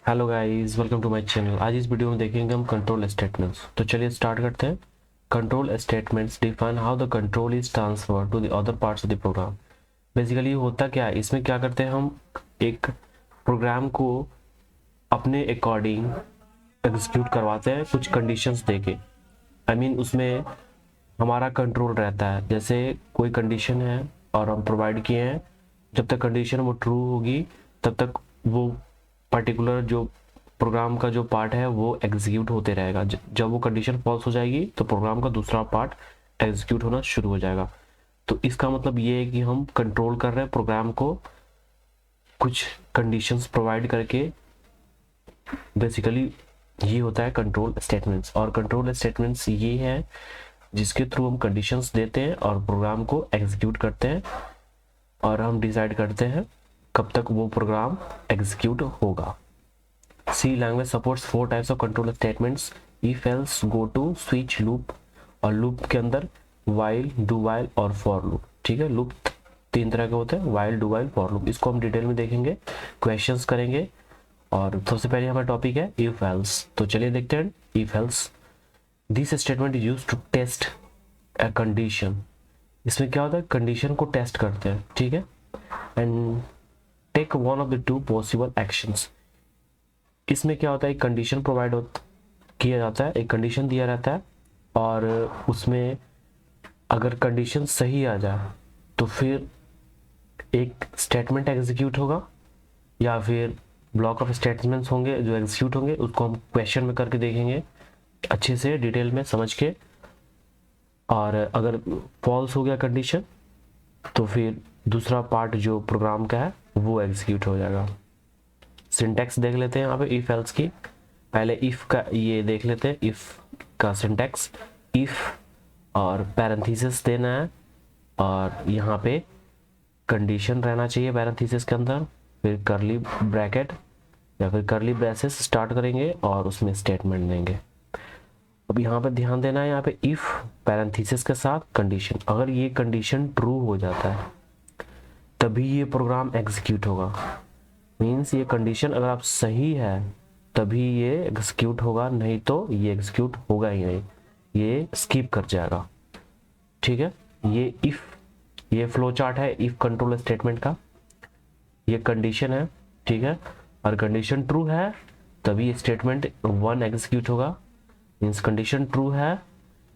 Hello guys, welcome to my channel. आज इस video में देखेंगे हम कंट्रोल स्टेटमेंट्स। तो चलिए स्टार्ट करते हैं। Control statements define how the control is transfer to the other parts of the program. Basically होता क्या है, इसमें क्या करते हैं हम एक प्रोग्राम को अपने अकॉर्डिंग एग्जीक्यूट करवाते हैं कुछ कंडीशंस देके। उसमें हमारा कंट्रोल रहता है। जैसे कोई कंडीशन है और हम प्रोवाइड किए हैं, जब तक कंडीशन वो ट्रू होगी तब तक वो पर्टिकुलर जो प्रोग्राम का जो पार्ट है वो एग्जीक्यूट होते रहेगा। जब वो कंडीशन फॉल्स हो जाएगी तो प्रोग्राम का दूसरा पार्ट एग्जीक्यूट होना शुरू हो जाएगा। तो इसका मतलब ये है कि हम कंट्रोल कर रहे हैं प्रोग्राम को कुछ कंडीशंस प्रोवाइड करके। बेसिकली ये होता है कंट्रोल स्टेटमेंट्स। और कंट्रोल स्टेटमेंट्स ये है जिसके थ्रू हम कंडीशंस देते हैं और प्रोग्राम को एग्जीक्यूट करते हैं, और हम डिसाइड करते हैं कब तक वो प्रोग्राम एग्जीक्यूट होगा। C language supports 4 types of control statements: if else, go to, switch, loop. और लूप के अंदर वाइल, डू वाइल और फॉर लूप। ठीक है, लूप 3 तरह के होते हैं: while, do while, for loop. इसको हम डिटेल में देखेंगे, क्वेश्चंस करेंगे। और सबसे पहले हमारा टॉपिक है इफ एल्स। तो चलिए देखते हैं if else. This statement is used to test a condition. इसमें क्या होता है, कंडीशन को टेस्ट करते हैं। ठीक है, and take one of the two possible actions. इसमें क्या होता है, एक कंडीशन प्रोवाइड किया जाता है, एक कंडीशन दिया रहता है, और उसमें अगर कंडीशन सही आ जाए तो फिर एक स्टेटमेंट एग्जीक्यूट होगा, या फिर ब्लॉक ऑफ स्टेटमेंट्स होंगे जो एग्जीक्यूट होंगे। उसको हम क्वेश्चन में करके देखेंगे अच्छे से डिटेल में समझ के। और अगर फॉल्स हो गया कंडीशन तो फिर दूसरा पार्ट जो प्रोग्राम का है वो एग्जीक्यूट हो जाएगा। सिंटैक्स देख लेते हैं यहाँ पे इफ एल्स की। पहले इफ का ये देख लेते हैं, इफ का सिंटैक्स। इफ और पैरेंथेसिस देना है, और यहाँ पे कंडीशन रहना चाहिए पैरेंथेसिस के अंदर, फिर करली ब्रैकेट या फिर करली ब्रेसेस स्टार्ट करेंगे और उसमें स्टेटमेंट देंगे। अब यहाँ पे ध्यान देना है, यहाँ पे इफ पैरेंथेसिस के साथ कंडीशन। अगर ये कंडीशन ट्रू हो जाता है तभी ये प्रोग्राम एग्जीक्यूट होगा। मीन्स ये कंडीशन अगर आप सही है तभी ये एग्जीक्यूट होगा, नहीं तो ये एग्जीक्यूट होगा ही नहीं, ये स्किप कर जाएगा। ठीक है, ये फ्लो चार्ट है इफ कंट्रोल स्टेटमेंट का। ये कंडीशन है, ठीक है, और कंडीशन ट्रू है तभी स्टेटमेंट 1 एग्जीक्यूट होगा। मीन्स कंडीशन ट्रू है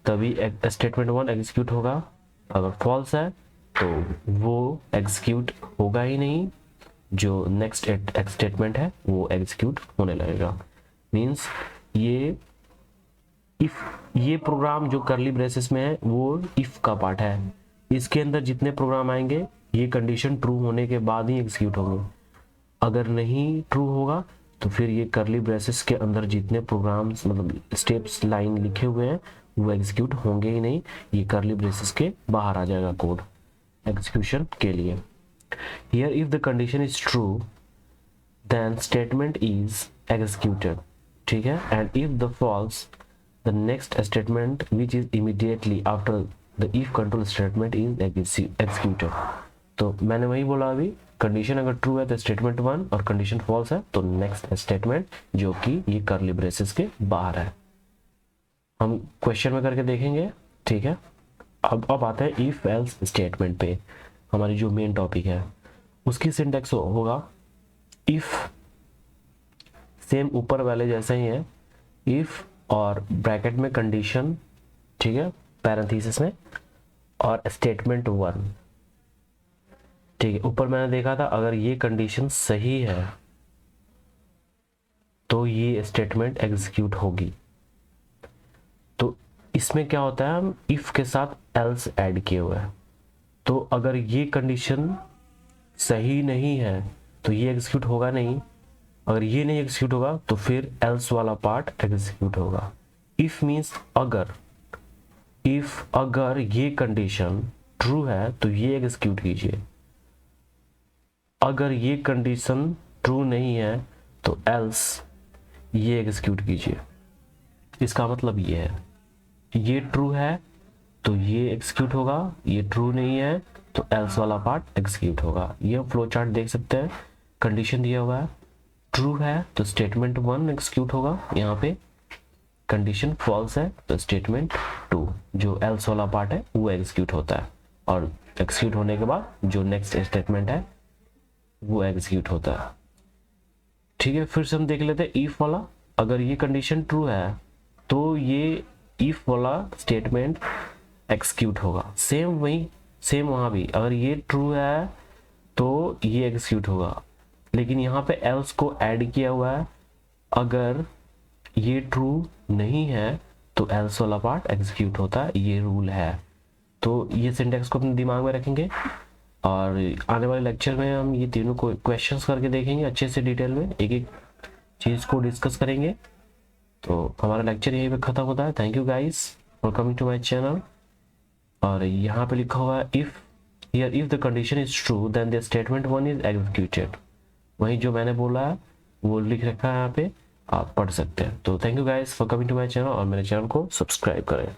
तभी स्टेटमेंट 1 एग्जीक्यूट होगा। अगर फॉल्स है तो वो एग्जीक्यूट होगा ही नहीं, जो नेक्स्ट स्टेटमेंट है वो एग्जीक्यूट होने लगेगा। मीन्स ये प्रोग्राम जो करली ब्रेसेस में है वो इफ का पार्ट है। इसके अंदर जितने प्रोग्राम आएंगे ये कंडीशन ट्रू होने के बाद ही एग्जीक्यूट होंगे। अगर नहीं ट्रू होगा तो फिर ये करली ब्रेसेस के अंदर जितने प्रोग्राम्स मतलब स्टेप्स लाइन लिखे हुए हैं वो एग्जीक्यूट होंगे ही नहीं, ये करली ब्रेसेस के बाहर आ जाएगा कोड एग्जीक्यूशन के लिए। Here if the condition is true then statement is executed, ठीक है, and if the false the next statement which is immediately after the if control statement is executed। तो मैंने वही बोला अभी, कंडीशन अगर ट्रू है तो स्टेटमेंट 1, और कंडीशन फॉल्स है तो नेक्स्ट स्टेटमेंट जो कि ये करली ब्रेसेस के बाहर है। हम क्वेश्चन में करके देखेंगे। ठीक है, अब आते हैं इफ एल्स स्टेटमेंट पे, हमारी जो मेन टॉपिक है उसकी सिंटैक्स होगा इफ, सेम ऊपर वाले जैसा ही है, इफ और ब्रैकेट में कंडीशन, ठीक है, पैरेंथेसिस में, और स्टेटमेंट 1। ठीक है, ऊपर मैंने देखा था अगर ये कंडीशन सही है तो ये स्टेटमेंट एग्जीक्यूट होगी। तो इसमें क्या होता है, हम इफ के साथ एल्स ऐड किए हुए हैं। तो अगर ये कंडीशन सही नहीं है तो ये एग्जीक्यूट होगा नहीं, अगर ये नहीं एग्जीक्यूट होगा तो फिर एल्स वाला पार्ट एग्जीक्यूट होगा। इफ मीन्स अगर, इफ अगर ये कंडीशन ट्रू है तो ये एग्जीक्यूट कीजिए, अगर ये कंडीशन ट्रू नहीं है तो एल्स ये एग्जीक्यूट कीजिए। इसका मतलब ये है, ये ट्रू है तो ये एग्जीक्यूट होगा, ये ट्रू नहीं है तो एल्स वाला पार्ट एग्जीक्यूट होगा। ये फ्लो चार्ट देख सकते हैं, कंडीशन दिया हुआ है, ट्रू है तो स्टेटमेंट 1 एग्जीक्यूट होगा, यहाँ पे कंडीशन फॉल्स है तो स्टेटमेंट 2 जो एल्स वाला पार्ट है वो एग्जीक्यूट होता है, और एग्जीक्यूट होने के बाद जो नेक्स्ट स्टेटमेंट है वो एग्जीक्यूट होता है। ठीक है, फिर से हम देख लेते हैं इफ वाला। अगर ये कंडीशन ट्रू है तो ये इफ वाला स्टेटमेंट एग्जीक्यूट होगा, सेम वहां भी अगर ये ट्रू है तो ये एग्जीक्यूट होगा, लेकिन यहाँ पे एल्स को ऐड किया हुआ है। अगर ये ट्रू नहीं है तो एल्स वाला पार्ट एग्जीक्यूट होता है, ये रूल है। तो ये सिंटेक्स को अपने दिमाग में रखेंगे और आने वाले लेक्चर में हम ये तीनों को क्वेश्चंस करके देखेंगे अच्छे से डिटेल में, एक एक चीज़ को डिस्कस करेंगे। तो हमारा लेक्चर यहीं पे ख़त्म होता है। Thank you guys for coming to my channel. और यहाँ पे लिखा हुआ है if the condition is true then the statement 1 is executed. वही जो मैंने बोला है वो लिख रखा है यहाँ पे, आप पढ़ सकते हैं। तो thank you guys for coming to my channel और मेरे चैनल को सब्सक्राइब करें।